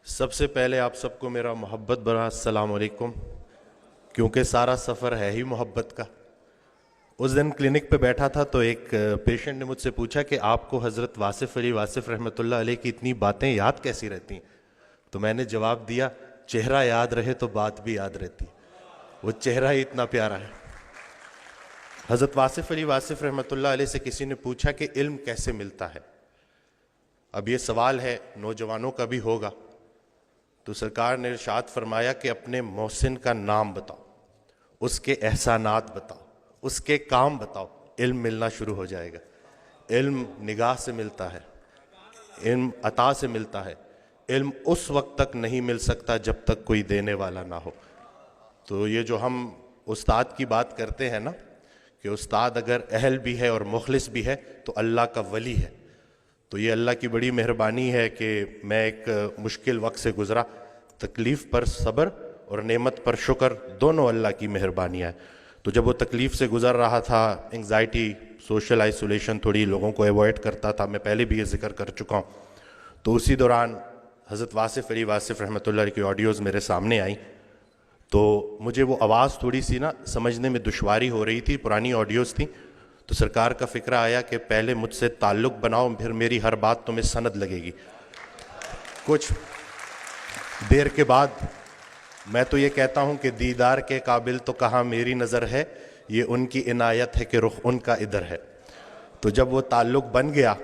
سب سے پہلے آپ سب کو میرا محبت بھرا السلام علیکم، کیونکہ سارا سفر ہے ہی محبت کا۔ اس دن کلینک پہ بیٹھا تھا تو ایک پیشنٹ نے مجھ سے پوچھا کہ آپ کو حضرت واصف علی واصف رحمۃ اللہ علیہ کی اتنی باتیں یاد کیسی رہتی ہیں؟ تو میں نے جواب دیا، چہرہ یاد رہے تو بات بھی یاد رہتی، وہ چہرہ ہی اتنا پیارا ہے۔ حضرت واصف علی واصف رحمۃ اللہ علیہ سے کسی نے پوچھا کہ علم کیسے ملتا ہے؟ اب یہ سوال ہے نوجوانوں کا بھی ہوگا، تو سرکار نے ارشاد فرمایا کہ اپنے محسن کا نام بتاؤ، اس کے احسانات بتاؤ، اس کے کام بتاؤ، علم ملنا شروع ہو جائے گا۔ علم نگاہ سے ملتا ہے، علم عطا سے ملتا ہے، علم اس وقت تک نہیں مل سکتا جب تک کوئی دینے والا نہ ہو۔ تو یہ جو ہم استاد کی بات کرتے ہیں نا کہ استاد اگر اہل بھی ہے اور مخلص بھی ہے تو اللہ کا ولی ہے، تو یہ اللہ کی بڑی مہربانی ہے کہ میں ایک مشکل وقت سے گزرا، تکلیف پر صبر اور نعمت پر شکر دونوں اللہ کی مہربانیاں ہیں۔ تو جب وہ تکلیف سے گزر رہا تھا، انگزائٹی، سوشل آئسولیشن، تھوڑی لوگوں کو ایوائڈ کرتا تھا، میں پہلے بھی یہ ذکر کر چکا ہوں، تو اسی دوران حضرت واصف علی واصف رحمۃ اللہ علیہ کی آڈیوز میرے سامنے آئیں، تو مجھے وہ آواز تھوڑی سی نا سمجھنے میں دشواری ہو رہی تھی، پرانی آڈیوز تھیں، تو سرکار کا فکرہ آیا کہ پہلے مجھ سے تعلق بناؤ، پھر میری ہر بات تمہیں سند لگے گی۔ کچھ دیر کے بعد میں تو یہ کہتا ہوں کہ دیدار کے قابل تو کہاں میری نظر ہے، یہ ان کی عنایت ہے کہ رخ ان کا ادھر ہے۔ تو جب وہ تعلق بن گیا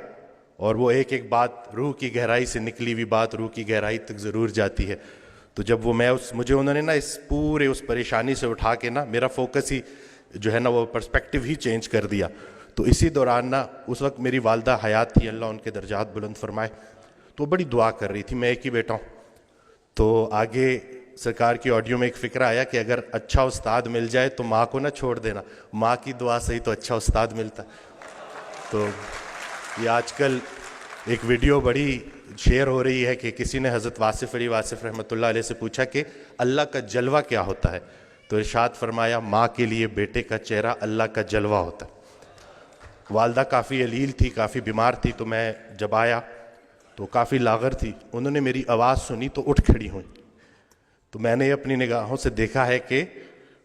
اور وہ ایک ایک بات روح کی گہرائی سے نکلی ہوئی بات روح کی گہرائی تک ضرور جاتی ہے، تو جب وہ مجھے انہوں نے نا اس پورے اس پریشانی سے اٹھا کے نا میرا فوکس ہی جو ہے نا وہ پرسپیکٹیو ہی چینج کر دیا۔ تو اسی دوران نا اس وقت میری والدہ حیات تھی، اللہ ان کے درجات بلند فرمائے، تو بڑی دعا کر رہی تھی، میں ایک ہی بیٹا ہوں۔ تو آگے سرکار کی آڈیو میں ایک فکرہ آیا کہ اگر اچھا استاد مل جائے تو ماں کو نہ چھوڑ دینا، ماں کی دعا سے ہی تو اچھا استاد ملتا۔ تو یہ آج کل ایک ویڈیو بڑی شیئر ہو رہی ہے کہ کسی نے حضرت واصف علی واصف رحمۃ اللہ علیہ سے پوچھا کہ اللہ کا جلوہ کیا ہوتا ہے؟ تو ارشاد فرمایا، ماں کے لیے بیٹے کا چہرہ اللہ کا جلوہ ہوتا ہے۔ والدہ کافی علیل تھی، کافی بیمار تھی، تو میں جب آیا تو کافی لاغر تھی، انہوں نے میری آواز سنی تو اٹھ کھڑی ہوئی، تو میں نے اپنی نگاہوں سے دیکھا ہے کہ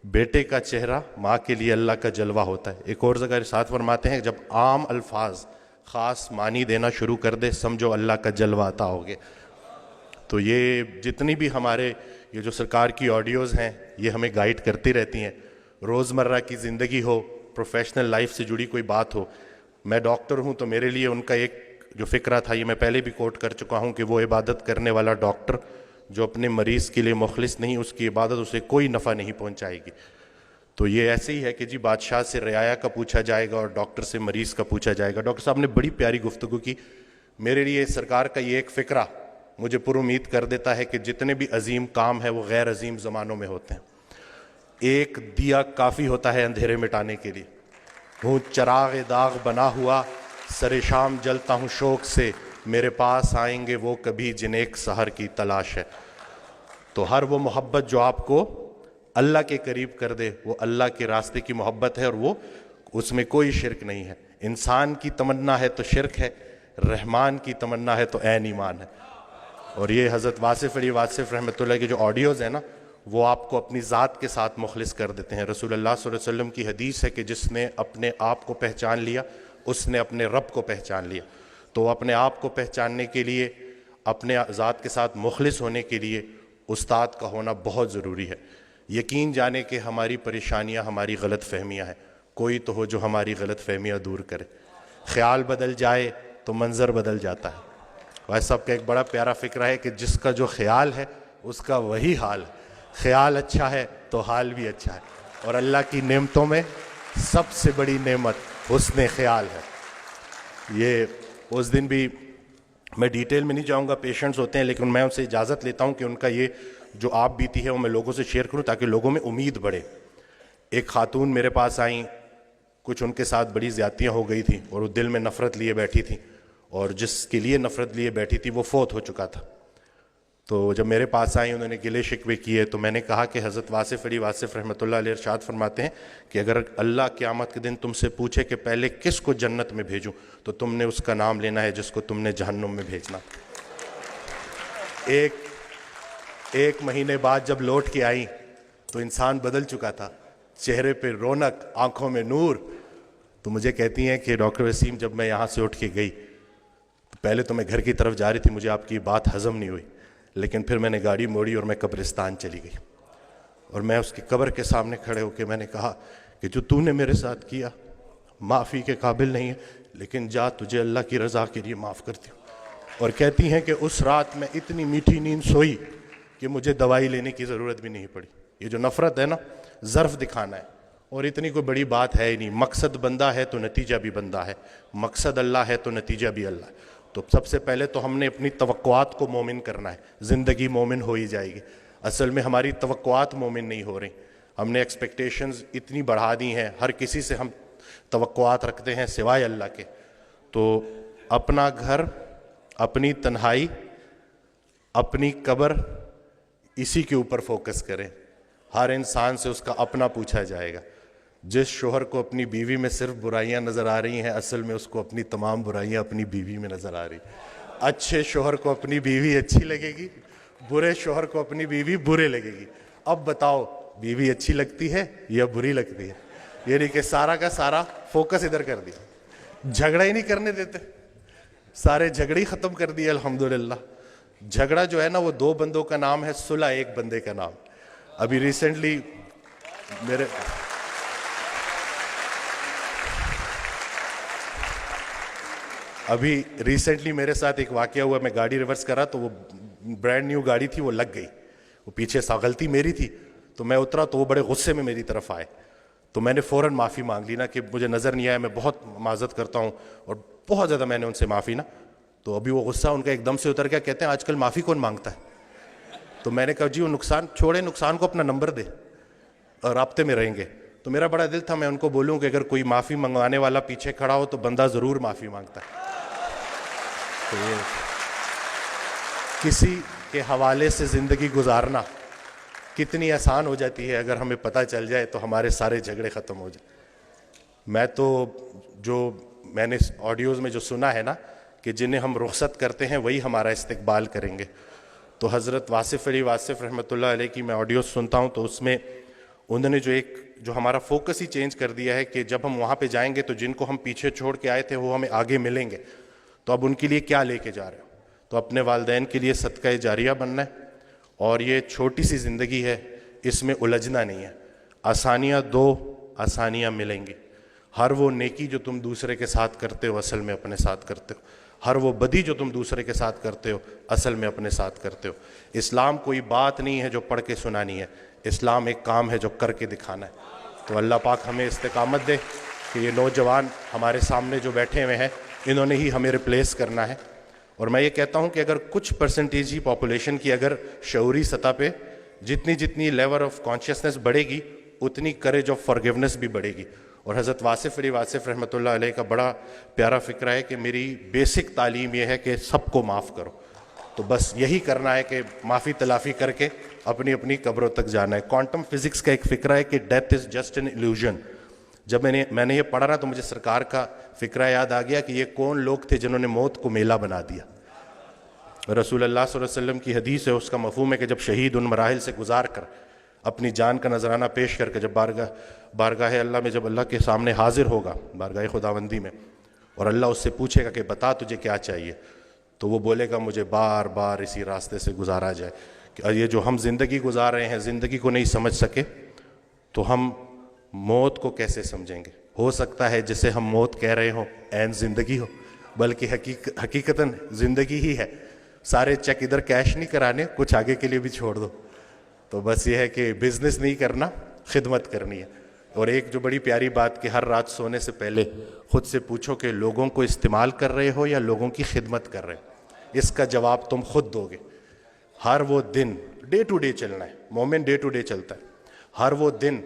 بیٹے کا چہرہ ماں کے لیے اللہ کا جلوہ ہوتا ہے۔ ایک اور جگہ ارشاد فرماتے ہیں، جب عام الفاظ خاص معنی دینا شروع کر دے سمجھو اللہ کا جلوہ عطا ہو گیا۔ تو یہ جتنی بھی ہمارے یہ جو سرکار کی آڈیوز ہیں یہ ہمیں گائیڈ کرتی رہتی ہیں، روزمرہ کی زندگی ہو، پروفیشنل لائف سے جڑی کوئی بات ہو۔ میں ڈاکٹر ہوں تو میرے لیے ان کا ایک جو فکرہ تھا، یہ میں پہلے بھی کوٹ کر چکا ہوں کہ وہ عبادت کرنے والا ڈاکٹر جو اپنے مریض کے لیے مخلص نہیں، اس کی عبادت اسے کوئی نفع نہیں پہنچائے گی۔ تو یہ ایسے ہی ہے کہ جی بادشاہ سے رعایا کا پوچھا جائے گا اور ڈاکٹر سے مریض کا پوچھا جائے گا۔ ڈاکٹر صاحب نے بڑی پیاری گفتگو کی، میرے لیے سرکار کا یہ ایک فکرہ مجھے پر امید کر دیتا ہے کہ جتنے بھی عظیم کام ہیں وہ غیر عظیم زمانوں میں ہوتے ہیں۔ ایک دیا کافی ہوتا ہے اندھیرے مٹانے کے لیے، ہوں چراغ داغ بنا ہوا، سر شام جلتا ہوں شوق سے، میرے پاس آئیں گے وہ کبھی جنہیں ایک سحر کی تلاش ہے۔ تو ہر وہ محبت جو آپ کو اللہ کے قریب کر دے وہ اللہ کے راستے کی محبت ہے، اور وہ اس میں کوئی شرک نہیں ہے۔ انسان کی تمنا ہے تو شرک ہے، رحمان کی تمنا ہے تو عین ایمان ہے۔ اور یہ حضرت واصف علی واصف رحمۃ اللہ کی جو آڈیوز ہیں نا وہ آپ کو اپنی ذات کے ساتھ مخلص کر دیتے ہیں۔ رسول اللہ صلی اللہ علیہ وسلم کی حدیث ہے کہ جس نے اپنے آپ کو پہچان لیا اس نے اپنے رب کو پہچان لیا۔ تو اپنے آپ کو پہچاننے کے لیے، اپنے ذات کے ساتھ مخلص ہونے کے لیے استاد کا ہونا بہت ضروری ہے۔ یقین جانے کہ ہماری پریشانیاں ہماری غلط فہمیاں ہیں، کوئی تو ہو جو ہماری غلط فہمیاں دور کرے۔ خیال بدل جائے تو منظر بدل جاتا ہے۔ بھائی صاحب کا ایک بڑا پیارا فکرہ ہے کہ جس کا جو خیال ہے اس کا وہی حال ہے، خیال اچھا ہے تو حال بھی اچھا ہے۔ اور اللہ کی نعمتوں میں سب سے بڑی نعمت حسن خیال ہے۔ یہ اس دن بھی میں ڈیٹیل میں نہیں جاؤں گا، پیشنٹس ہوتے ہیں، لیکن میں ان سے اجازت لیتا ہوں کہ ان کا یہ جو آپ بیتی ہے وہ میں لوگوں سے شیئر کروں تاکہ لوگوں میں امید بڑھے۔ ایک خاتون میرے پاس آئیں، کچھ ان کے ساتھ بڑی زیادتیاں ہو گئی تھیں اور وہ دل میں نفرت لیے بیٹھی تھیں، اور جس کے لیے نفرت لیے بیٹھی تھی وہ فوت ہو چکا تھا۔ تو جب میرے پاس آئیں انہوں نے گلے شکوے کیے تو میں نے کہا کہ حضرت واصف علی واصف رحمۃ اللہ علیہ ارشاد فرماتے ہیں کہ اگر اللہ قیامت کے دن تم سے پوچھے کہ پہلے کس کو جنت میں بھیجوں تو تم نے اس کا نام لینا ہے جس کو تم نے جہنم میں بھیجنا. ایک مہینے بعد جب لوٹ کے آئیں تو انسان بدل چکا تھا, چہرے پہ رونق, آنکھوں میں نور. تو مجھے کہتی ہیں کہ ڈاکٹر وسیم جب میں یہاں سے اٹھ کے گئی تو پہلے تو میں گھر کی طرف جا رہی تھی, مجھے آپ کی بات ہضم نہیں ہوئی, لیکن پھر میں نے گاڑی موڑی اور میں قبرستان چلی گئی اور میں اس کی قبر کے سامنے کھڑے ہو کے میں نے کہا کہ جو تو نے میرے ساتھ کیا معافی کے قابل نہیں ہے, لیکن جا تجھے اللہ کی رضا کے لیے معاف کرتی ہوں. اور کہتی ہیں کہ اس رات میں اتنی میٹھی نیند سوئی کہ مجھے دوائی لینے کی ضرورت بھی نہیں پڑی. یہ جو نفرت ہے نا, ظرف دکھانا ہے, اور اتنی کوئی بڑی بات ہے ہی نہیں. مقصد بندہ ہے تو نتیجہ بھی بندہ ہے, مقصد اللہ ہے تو نتیجہ بھی اللہ ہے. تو سب سے پہلے تو ہم نے اپنی توقعات کو مومن کرنا ہے, زندگی مومن ہو ہی جائے گی. اصل میں ہماری توقعات مومن نہیں ہو رہی, ہم نے ایکسپیکٹیشنز اتنی بڑھا دی ہیں, ہر کسی سے ہم توقعات رکھتے ہیں سوائے اللہ کے. تو اپنا گھر, اپنی تنہائی, اپنی قبر, اسی کے اوپر فوکس کریں. ہر انسان سے اس کا اپنا پوچھا جائے گا. جس شوہر کو اپنی بیوی میں صرف برائیاں نظر آ رہی ہیں, اصل میں اس کو اپنی تمام برائیاں اپنی بیوی میں نظر آ رہی. اچھے شوہر کو اپنی بیوی اچھی لگے گی, برے شوہر کو اپنی بیوی برے لگے گی. اب بتاؤ بیوی اچھی لگتی ہے یا بری لگتی ہے؟ یعنی کہ سارا کا سارا فوکس ادھر کر دیا, جھگڑا ہی نہیں کرنے دیتے, سارے جھگڑے ہی ختم کر دیے الحمدللہ. جھگڑا جو ہے نا وہ دو بندوں کا نام ہے, صلح ایک بندے کا نام. ابھی ریسنٹلی میرے ساتھ ایک واقعہ ہوا. میں گاڑی ریورس کرا تو وہ برانڈ نیو گاڑی تھی, وہ لگ گئی. وہ پیچھے سا غلطی میری تھی, تو میں اترا تو وہ بڑے غصے میں میری طرف آئے. تو میں نے فوراً معافی مانگ لی نا کہ مجھے نظر نہیں آیا, میں بہت معذرت کرتا ہوں, اور بہت زیادہ میں نے ان سے معافی نا. تو ابھی وہ غصہ ان کا ایک دم سے اتر گیا. کہتے ہیں آج کل معافی کون مانگتا ہے؟ تو میں نے کہا جی وہ نقصان چھوڑے, نقصان کو اپنا نمبر دے اور رابطے میں رہیں گے. تو میرا بڑا دل تھا میں ان کو بولوں کہ اگر کوئی معافی منگوانے والا پیچھے کھڑا ہو تو بندہ ضرور معافی مانگتا ہے. تو یہ کسی کے حوالے سے زندگی گزارنا کتنی آسان ہو جاتی ہے, اگر ہمیں پتہ چل جائے تو ہمارے سارے جھگڑے ختم ہو جائیں. میں تو جو میں نے آڈیوز میں جو سنا ہے نا کہ جنہیں ہم رخصت کرتے ہیں وہی ہمارا استقبال کریں گے. تو حضرت واصف علی واصف رحمۃ اللہ علیہ کی میں آڈیوز سنتا ہوں تو اس میں انہوں نے جو ہمارا فوکس ہی چینج کر دیا ہے کہ جب ہم وہاں پہ جائیں گے تو جن کو ہم پیچھے چھوڑ کے آئے تھے وہ ہمیں آگے ملیں گے. تو اب ان کے لیے کیا لے کے جا رہے ہو؟ تو اپنے والدین کے لیے صدقہ جاریہ بننا ہے. اور یہ چھوٹی سی زندگی ہے, اس میں الجھنا نہیں ہے. آسانیاں دو, آسانیاں ملیں گی. ہر وہ نیکی جو تم دوسرے کے ساتھ کرتے ہو اصل میں اپنے ساتھ کرتے ہو, ہر وہ بدی جو تم دوسرے کے ساتھ کرتے ہو اصل میں اپنے ساتھ کرتے ہو. اسلام کوئی بات نہیں ہے جو پڑھ کے سنانی ہے, اسلام ایک کام ہے جو کر کے دکھانا ہے. تو اللہ پاک ہمیں استقامت دے کہ یہ نوجوان ہمارے سامنے جو بیٹھے ہوئے ہیں انہوں نے ہی ہمیں ریپلیس کرنا ہے. اور میں یہ کہتا ہوں کہ اگر کچھ پرسنٹیج ہی پاپولیشن کی اگر شعوری سطح پہ جتنی لیول آف کانشیسنس بڑھے گی اتنی کریج آف فارگیونیس بھی بڑھے گی. اور حضرت واصف علی واصف رحمۃ اللہ علیہ کا بڑا پیارا فکرہ ہے کہ میری بیسک تعلیم یہ ہے کہ سب کو معاف کرو. تو بس یہی کرنا ہے کہ معافی تلافی کر کے اپنی اپنی قبروں تک جانا ہے. کوانٹم فزکس کا ایک فکرہ ہے کہ death is just an illusion. جب میں نے یہ پڑھا نا تو مجھے سرکار کا فکرہ یاد آ گیا کہ یہ کون لوگ تھے جنہوں نے موت کو میلہ بنا دیا. رسول اللہ صلی اللہ علیہ وسلم کی حدیث ہے, اس کا مفہوم ہے کہ جب شہید ان مراحل سے گزار کر اپنی جان کا نذرانہ پیش کر کے جب بارگاہ اللہ میں جب اللہ کے سامنے حاضر ہوگا, بارگاہ خداوندی میں, اور اللہ اس سے پوچھے گا کہ بتا تجھے کیا چاہیے, تو وہ بولے گا مجھے بار بار اسی راستے سے گزارا جائے. کہ یہ جو ہم زندگی گزار رہے ہیں, زندگی کو نہیں سمجھ سکے تو ہم موت کو کیسے سمجھیں گے؟ ہو سکتا ہے جسے ہم موت کہہ رہے ہوں عین زندگی ہو, بلکہ حقیقتاً زندگی ہی ہے. سارے چیک ادھر کیش نہیں کرانے, کچھ آگے کے لیے بھی چھوڑ دو. تو بس یہ ہے کہ بزنس نہیں کرنا, خدمت کرنی ہے. اور ایک جو بڑی پیاری بات کہ ہر رات سونے سے پہلے خود سے پوچھو کہ لوگوں کو استعمال کر رہے ہو یا لوگوں کی خدمت کر رہے ہو. اس کا جواب تم خود دو گے. ہر وہ دن ڈے ٹو ڈے چلنا ہے, مومن ڈے ٹو ڈے چلتا ہے. ہر وہ دن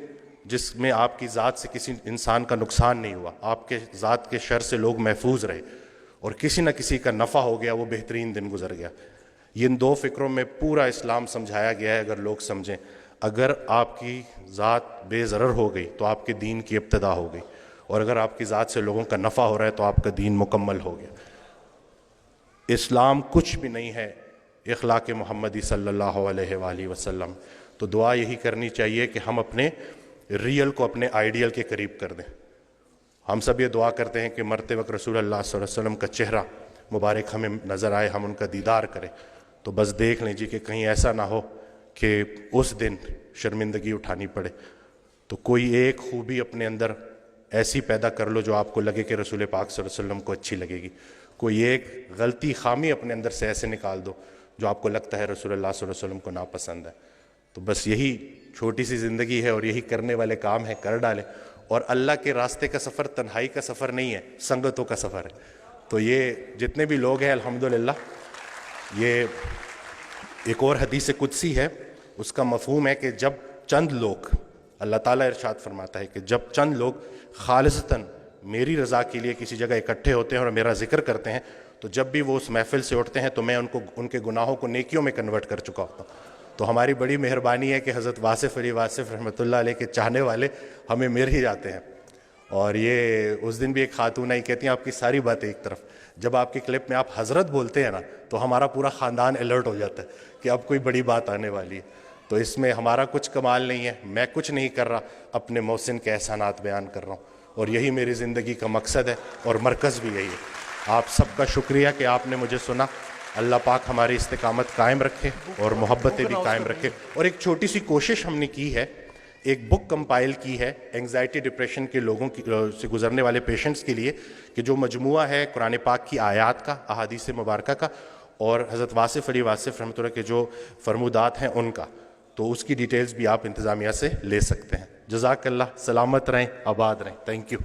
جس میں آپ کی ذات سے کسی انسان کا نقصان نہیں ہوا, آپ کے ذات کے شر سے لوگ محفوظ رہے, اور کسی نہ کسی کا نفع ہو گیا, وہ بہترین دن گزر گیا. یہ ان دو فکروں میں پورا اسلام سمجھایا گیا ہے. اگر لوگ سمجھیں, اگر آپ کی ذات بے ضرر ہو گئی تو آپ کے دین کی ابتدا ہو گئی, اور اگر آپ کی ذات سے لوگوں کا نفع ہو رہا ہے تو آپ کا دین مکمل ہو گیا. اسلام کچھ بھی نہیں ہے اخلاق محمدی صلی اللہ علیہ وآلہ وسلم. تو دعا یہی کرنی چاہیے کہ ہم اپنے ریئل کو اپنے آئیڈیل کے قریب کر دیں. ہم سب یہ دعا کرتے ہیں کہ مرتے وقت رسول اللہ صلی اللہ علیہ وسلم کا چہرہ مبارک ہمیں نظر آئے, ہم ان کا دیدار کریں. تو بس دیکھ لیں جی کہ کہیں ایسا نہ ہو کہ اس دن شرمندگی اٹھانی پڑے. تو کوئی ایک خوبی اپنے اندر ایسی پیدا کر لو جو آپ کو لگے کہ رسول پاک صلی اللہ علیہ وسلم کو اچھی لگے گی. کوئی ایک غلطی خامی اپنے اندر سے ایسے نکال دو جو آپ کو لگتا ہے رسول اللہ صلی اللہ علیہ وسلم کو ناپسند ہے. تو بس یہی چھوٹی سی زندگی ہے اور یہی کرنے والے کام ہیں, کر ڈالیں. اور اللہ کے راستے کا سفر تنہائی کا سفر نہیں ہے, سنگتوں کا سفر ہے. تو یہ جتنے بھی لوگ ہیں الحمدللہ, یہ ایک اور حدیث قدسی ہے, اس کا مفہوم ہے کہ جب چند لوگ, اللہ تعالیٰ ارشاد فرماتا ہے کہ جب چند لوگ خالصتاً میری رضا کے لیے کسی جگہ اکٹھے ہوتے ہیں اور میرا ذکر کرتے ہیں, تو جب بھی وہ اس محفل سے اٹھتے ہیں تو میں ان کے گناہوں کو نیکیوں میں کنورٹ کر چکا ہوتا ہوں. تو ہماری بڑی مہربانی ہے کہ حضرت واصف علی واصف رحمۃ اللہ علیہ کے چاہنے والے ہمیں مل ہی جاتے ہیں. اور یہ اس دن بھی ایک خاتون آئی, کہتی ہیں آپ کی ساری باتیں ایک طرف, جب آپ کی کلپ میں آپ حضرت بولتے ہیں نا تو ہمارا پورا خاندان الرٹ ہو جاتا ہے کہ اب کوئی بڑی بات آنے والی ہے. تو اس میں ہمارا کچھ کمال نہیں ہے, میں کچھ نہیں کر رہا, اپنے محسن کے احسانات بیان کر رہا ہوں, اور یہی میری زندگی کا مقصد ہے اور مرکز بھی یہی ہے. آپ سب کا شکریہ کہ آپ نے مجھے سنا. اللہ پاک ہماری استقامت قائم رکھے اور محبتیں بھی قائم رکھے. اور ایک چھوٹی سی کوشش ہم نے کی ہے, ایک بک کمپائل کی ہے اینگزائٹی ڈپریشن کے لوگوں سے گزرنے والے پیشنٹس کے لیے, کہ جو مجموعہ ہے قرآن پاک کی آیات کا, احادیث مبارکہ کا, اور حضرت واصف علی واصف رحمۃ اللہ کے جو فرمودات ہیں ان کا. تو اس کی ڈیٹیلز بھی آپ انتظامیہ سے لے سکتے ہیں. جزاک اللہ, سلامت رہیں, آباد رہیں. Thank you.